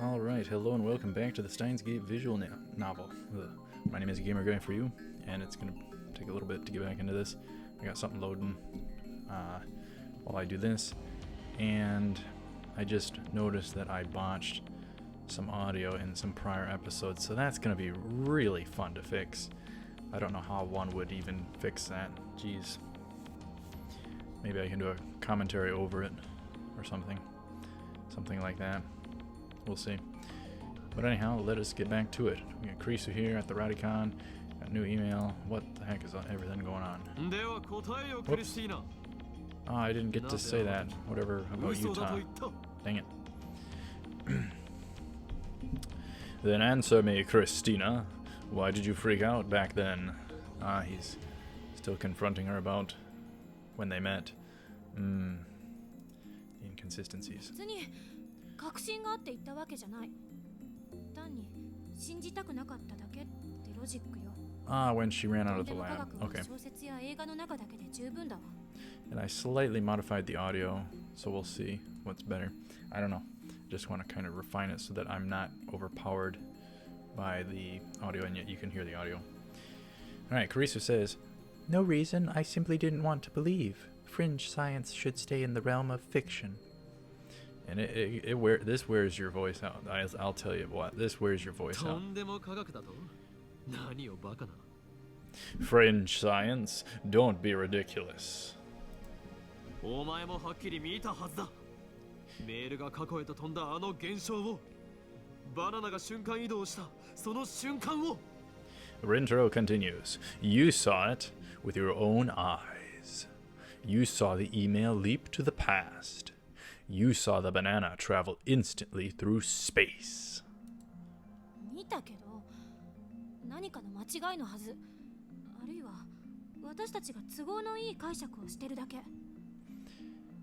Alright, hello and welcome back to the Steins visual novel. My name is Gamer Guy for you, and it's going to take a little bit to get back into this. I got something loading while I do this, and I just noticed that I botched some audio in some prior episodes, so that's going to be really fun to fix. I don't know how one would even fix that. Jeez. Maybe I can do a commentary over it or something. Something like that. We'll see. But anyhow, let us get back to it. We got Krisu here at the Radicon. Got a new email. What the heck is everything going on? Whoops. Oh, I didn't get to say that. Whatever about Utah. Dang it. Then answer me, Christina. Why did you freak out back then? He's still confronting her about when they met. Inconsistencies. When she ran out of the lab. Okay. And I slightly modified the audio, so we'll see what's better. I don't know. Just want to kind of refine it so that I'm not overpowered by the audio, and yet you can hear the audio. Alright, Karisu says, "No reason, I simply didn't want to believe. Fringe science should stay in the realm of fiction." And this wears your voice out. I'll tell you what, this wears your voice out. Fringe science, don't be ridiculous. Rintaro continues. You saw it with your own eyes. You saw the email leap to the past. You saw the banana travel instantly through space.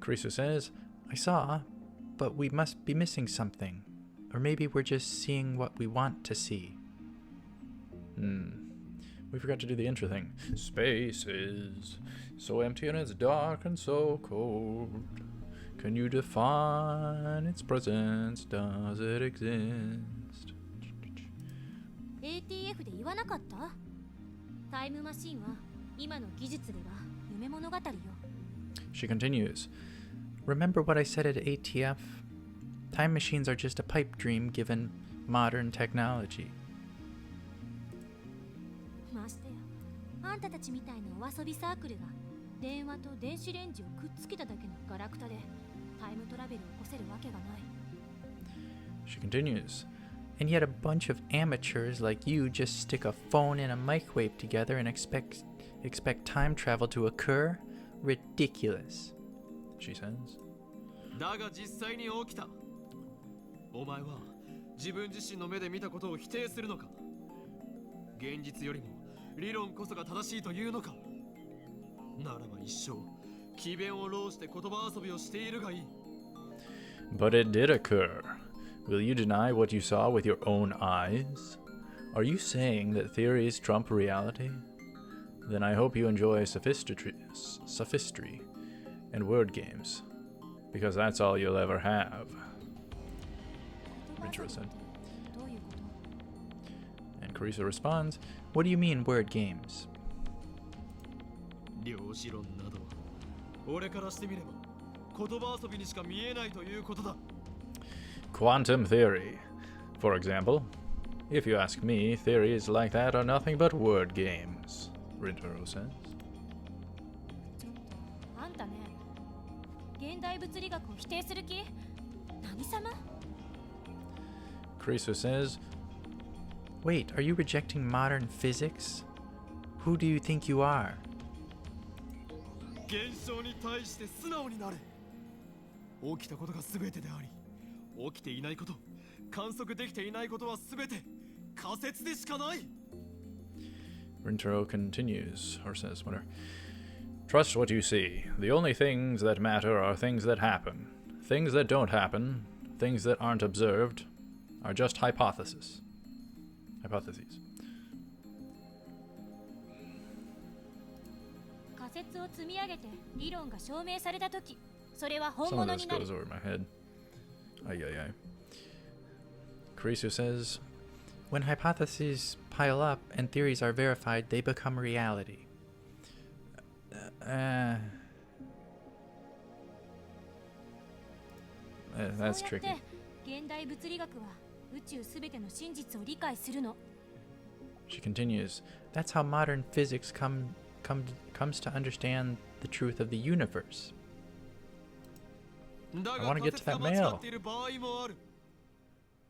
Karisu says, I saw, but we must be missing something. Or maybe we're just seeing what we want to see. We forgot to do the intro thing. Space is so empty and it's dark and so cold. Can you define its presence? Does it exist? ATF で言わなかった？タイムマシンは今の技術では夢物語よ。She continues. Remember what I said at ATF? Time machines are just a pipe dream given modern technology. ましてや、あんたたちみたいなお遊びサークルが電話と電子レンジをくっつけただけのガラクタでタイムトラベルを起こせるわけがない。She continues. And yet a bunch of amateurs like you just stick a phone and a microwave together and expect time travel to occur? Ridiculous, she says. だが実際に起きた。お前は自分自身の目で見たことを否定するのか？現実よりも理論こそが正しいというのか？ならば一生詭弁を弄して言葉遊びをしているがいい。But it did occur. Will you deny what you saw with your own eyes? Are you saying that theories trump reality? Then I hope you enjoy sophistry and word games, because that's all you'll ever have. Rintaro said. And Karisu responds, what do you mean word games? 量子論など俺からしてみれば言葉遊びにしか見えないということだ。Quantum theory, for example. If you ask me, theories like that are nothing but word games, Rintaro says. あんたね、現代物理学を否定する気？何様？ Karisu says, wait, are you rejecting modern physics? Who do you think you are? 現象に対して素直になれ。起きたことが全てであり、起きていないこと、観測できていないことは全て仮説でしかない。Rintaro continues, or says, whatever. Trust what you see. The only things that matter are things that happen. Things that don't happen, things that aren't observed, are just hypotheses. Hypotheses. 仮説を積み上げて理論が証明されたとき、それは本 Some of 物 this になる。 goes over my head. Ay, ay, ay. Karisu says, when hypotheses pile up and theories are verified, they become reality. That's tricky. 現代物理学は宇宙すべての真実を理解するの。 She continues, that's how modern physics comes to understand the truth of the universe. I want to get to that mail.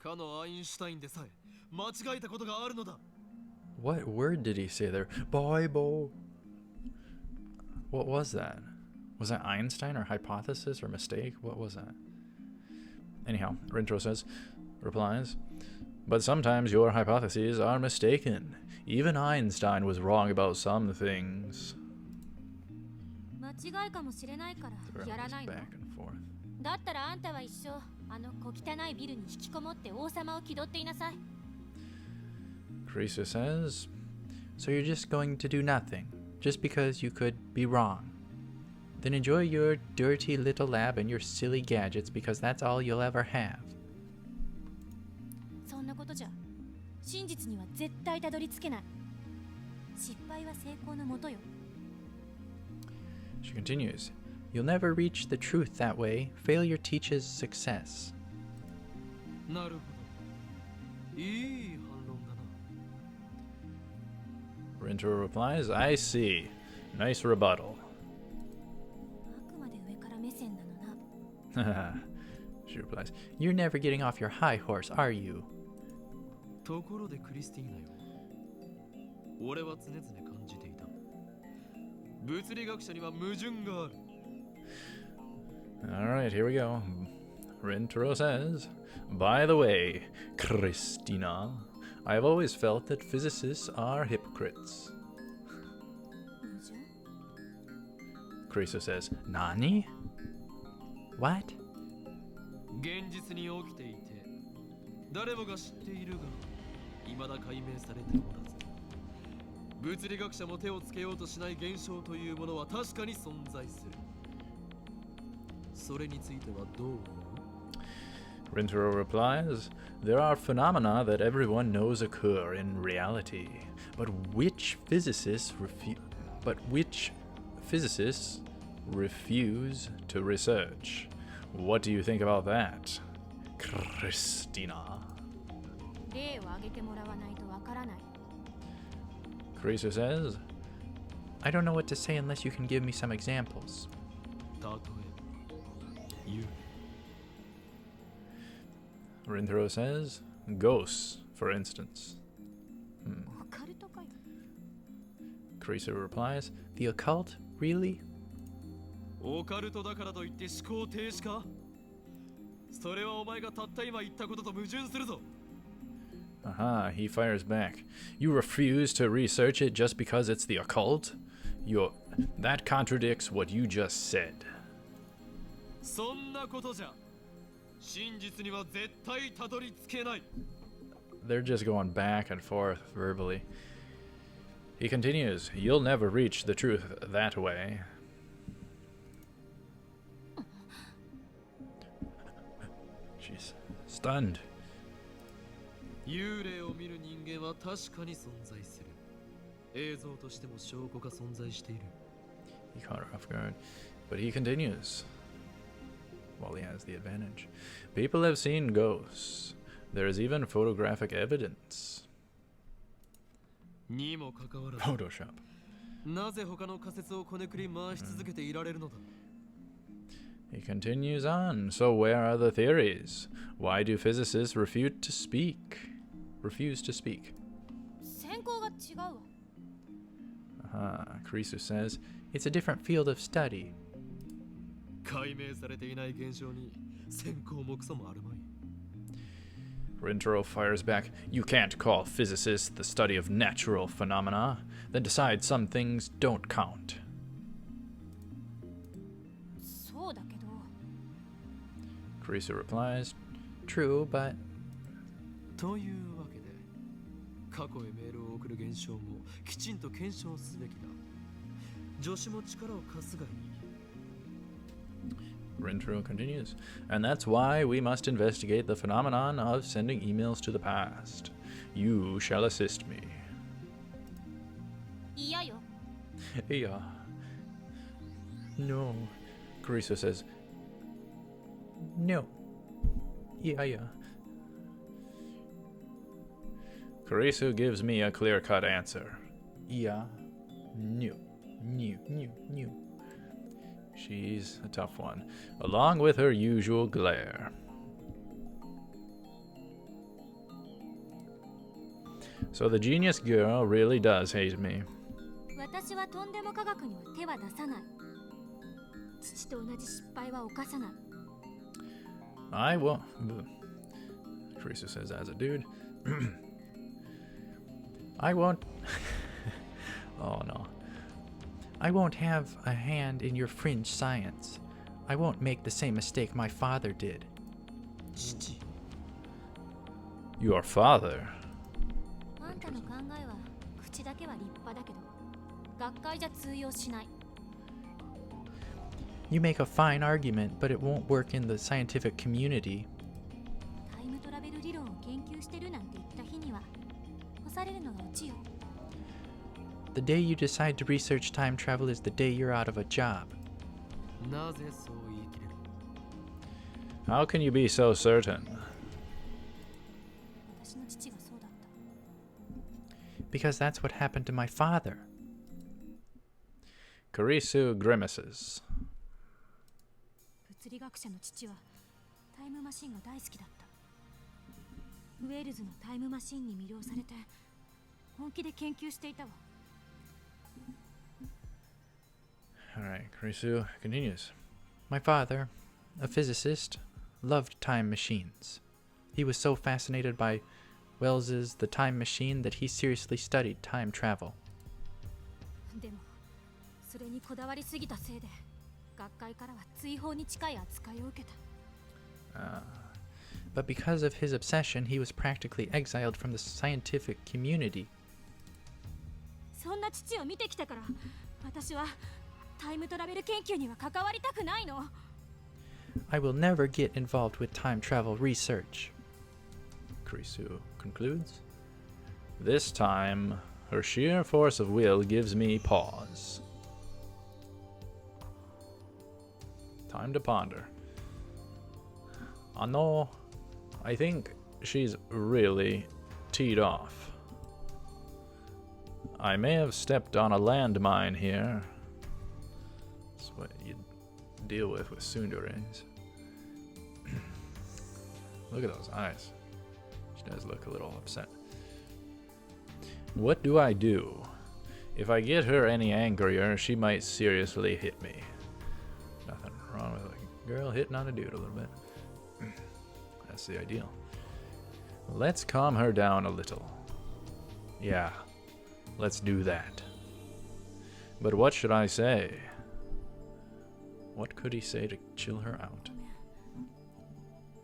かのアインシュタインでさえ間違えたことがあるのだ。 What word did he say there? Bible. What was that? Was that Einstein or hypothesis or mistake? What was that? Anyhow, Rintro replies, but sometimes your hypotheses are mistaken. Even Einstein was wrong about some things. 間違いかもしれないからやらないの。 Back and forth. だったらあんたは一生あの小汚いビルに引きこもって王様を気取っていなさい。 Karisu says, so you're just going to do nothing, just because you could be wrong. Then enjoy your dirty little lab and your silly gadgets because that's all you'll ever have. そんなことじゃ真実には絶対たどり着けない。失敗は成功のもとよ。 She continues, you'll never reach the truth that way. Failure teaches success. なるほど。いい反論だな。 Rintaro replies, I see. Nice rebuttal. あくまで上から目線なのな。She replies, you're never getting off your high horse, are you? ところでクリスティーナよ。俺は常々感じていた。物理学者には矛盾がある。 Alright, here we go. Rintaro says, by the way, Christina, I've always felt that physicists are hypocrites. 矛盾？ Karisu says, Nani? What? 現実に起きていて、誰もが知っているが、未だ解明されておらず、物理学者も手をつけようとしない現象というものは確かに存在する。それについてはどう思う？ Rintaro replies, there are phenomena that everyone knows occur in reality, but which physicists refuse to research. What do you think about that, Christina? 例を挙げてもらわないとわからない。 Karisu says, I don't know what to say unless you can give me some examples. 例え、言う。 Rintaro says, ghosts, for instance. オカルトかよ。 Karisu replies, the occult? Really? オカルトだからといって思考停止か？それはお前がたった今言ったことと矛盾するぞ。 Aha, he fires back. You refuse to research it just because it's the occult? That contradicts what you just said. そんなことじゃ、真実には絶対たどり着けない。 They're just going back and forth verbally. He continues, you'll never reach the truth that way. She's stunned. 幽霊を見る人間は確かに存在する。映像としても証拠が存在している。 He caught her off guard, but he continues. Well, he has the advantage. People have seen ghosts. There is even photographic evidence. にもかかわらず、 Photoshop. なぜ他の仮説をこねくり回し続けていられるのだ？ He continues on. So where are the theories? Why do physicists refuse to speak? 専攻が違うわ。 Karisu says, it's a different field of study. 解明されていない現象に先行もクソもあるまい。 Rintaro fires back, you can't call physicists the study of natural phenomena, then decide some things don't count. そうだけど。 Karisu replies, true, but... というわけで、過去へメールを送る現象もきちんと検証すべきだ。助手も力を貸すがいい。Rintaro continues. And that's why we must investigate the phenomenon of sending emails to the past. You shall assist me. 嫌よ。 Yeah. No. Carissa says, no. Yeah. Carissa gives me a clear-cut answer. Yeah. No. She's a tough one, along with her usual glare. So the genius girl really does hate me. 私はとんでも科学には手は出さない。父と同じ失敗は犯さない。I won't. Carissa says as a dude. I won't. Oh no. I won't have a hand in your fringe science. I won't make the same mistake my father did. 父 Your father? あんたの考えは口だけは立派だけど、学会じゃ通用しない。You make a fine argument, but it won't work in the scientific community. タイムトラベル理論を研究してるなんて言った日には、干されるのがオチよ。The day you decide to research time travel is the day you're out of a job. なぜそう言い切れる？ How can you be so certain? 私の父がそうだった。 Because that's what happened to my father. Karisu grimaces. 物理学者の父はタイムマシンが大好きだった。ウェールズのタイムマシンに魅了されて本気で研究していたわ。 Alright, Karisu continues. My father, a physicist, loved time machines. He was so fascinated by Wells's The Time Machine that he seriously studied time travel. でもそれにこだわりすぎたせいで学会からは追放に近い扱いを受けた。 But because of his obsession, he was practically exiled from the scientific community. そんな父を見てきたから私はタイムトラベル研究には関わりたくないの。 I will never get involved with time travel research. Karisu concludes. This time, her sheer force of will gives me pause. Time to ponder. I think she's really teed off. I may have stepped on a landmine here. That's what you deal with tsunderes. Look at those eyes. She does look a little upset. What do I do? If I get her any angrier, she might seriously hit me. Nothing wrong with a girl hitting on a dude a little bit. That's the ideal. Let's calm her down a little. Yeah, let's do that. But what should I say? What could he say to chill her out?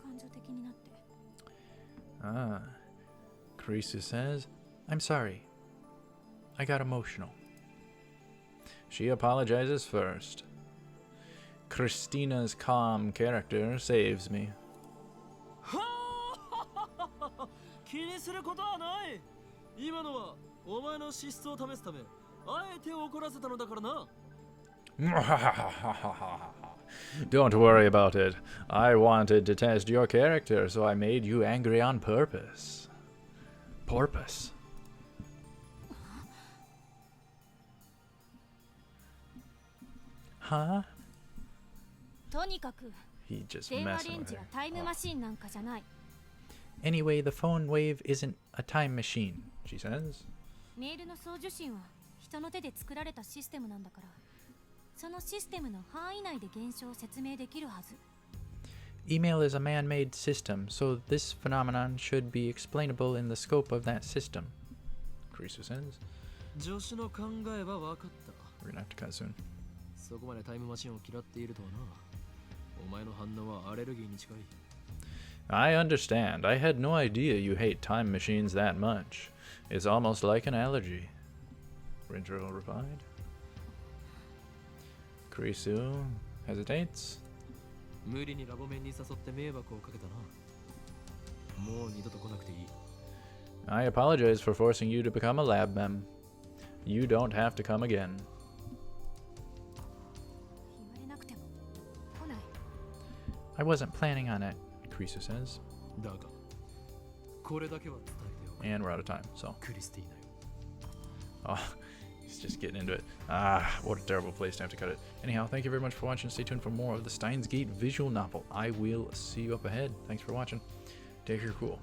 感情的になって。 Ah, Karisu says, I'm sorry. I got emotional. She apologizes first. Christina's calm character saves me. 気にすることはない。今のはお前の資質を試すため、あえて怒らせたのだからな。Don't worry about it. I wanted to test your character, so I made you angry on purpose. Porpoise. Huh? とにかく He just 電話 messing レン with ジは her. タイムマシンなんかじゃない。 Anyway, the phone wave isn't a time machine, she says. メールの送受信は人の手で作られたシステムなんだから、そのシステムの範囲内で現象を説明できるはず。 Email is a man-made system, so this phenomenon should be explainable in the scope of that system. Karisu says. 助手の考えは分かった。 We're gonna have to cut soon. そこまでタイムマシンを嫌っているとはな。お前の反応はアレルギーに近い。 I understand. I had no idea you hate time machines that much. It's almost like an allergy. Rintaro replied. Karisu hesitates. 無理にラボ面に誘って迷惑をかけたな。もう二度と来なくていい。 I apologize for forcing you to become a lab mem. You don't have to come again. 言われなくても来ない。 I wasn't planning on it, Creaser says. だが、これだけは伝えておく。 And we're out of time, so. クリスティーナよ。 Oh, he's just getting into it. Ah, what a terrible place to have to cut it. Anyhow, thank you very much for watching. Stay tuned for more of the Steins Gate visual novel. I will see you up ahead. Thanks for watching. Take care, cool.